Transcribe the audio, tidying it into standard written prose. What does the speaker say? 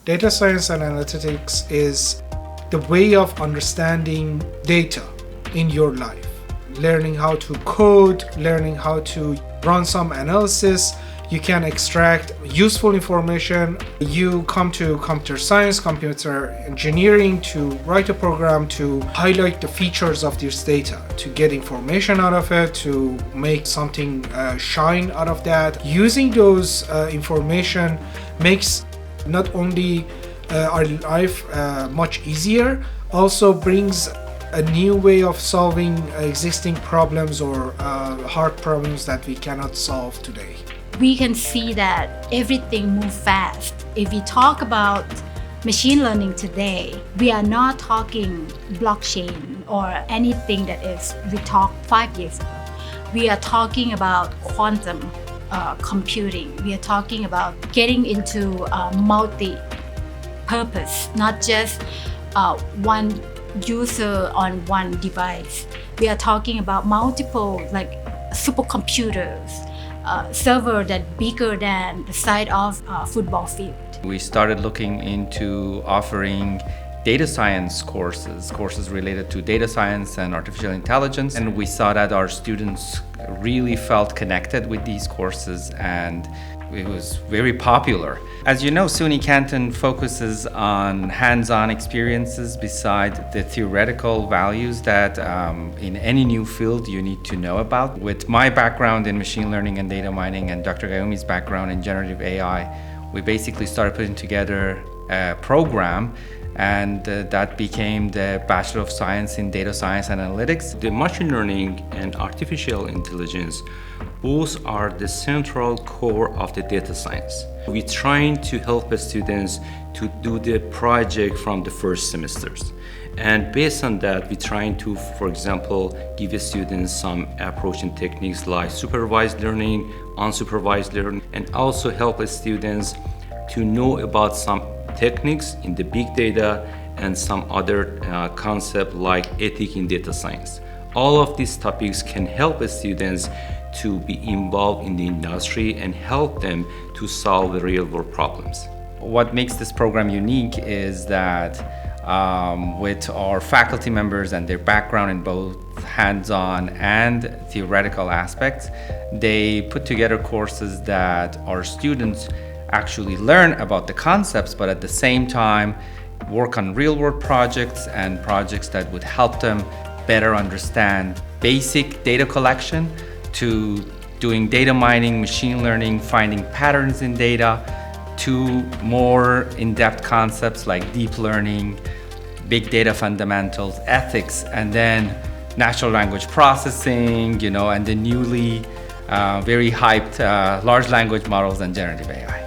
Data science and analytics is the way of understanding data in your life. Learning how to code, learning how to run some analysis. You can extract useful information. You come to computer science, computer engineering to write a program to highlight the features of this data, to get information out of it, to make something shine out of that. Using those information makes not only our life much easier, also brings a new way of solving existing problems or hard problems that we cannot solve today. We can see that everything moves fast. If we talk about machine learning today, we are not talking blockchain or anything that is we talked 5 years ago. We are talking about quantum computing. We are talking about getting into multi-purpose, not just one user on one device. We are talking about multiple supercomputers, server that bigger than the size of a football field. We started looking into offering data science courses related to data science and artificial intelligence, and we saw that our students really felt connected with these courses and it was very popular. As you know, SUNY Canton focuses on hands-on experiences beside the theoretical values that in any new field you need to know about. With my background in machine learning and data mining and Dr. Gayumi's background in generative AI, we basically started putting together a program, and that became the Bachelor of Science in Data Science and Analytics. The machine learning and artificial intelligence both are the central core of the data science. We're trying to help students to do the project from the first semesters. And based on that, we're trying to, for example, give students some approach and techniques like supervised learning, unsupervised learning, and also help students to know about some techniques in the big data and some other concept like ethic in data science. All of these topics can help students to be involved in the industry and help them to solve the real world problems. What makes this program unique is that with our faculty members and their background in both hands-on and theoretical aspects, they put together courses that our students actually learn about the concepts, but at the same time work on real-world projects and projects that would help them better understand basic data collection to doing data mining, machine learning, finding patterns in data, to more in-depth concepts like deep learning, big data fundamentals, ethics, and then natural language processing, and the newly very hyped large language models and generative AI.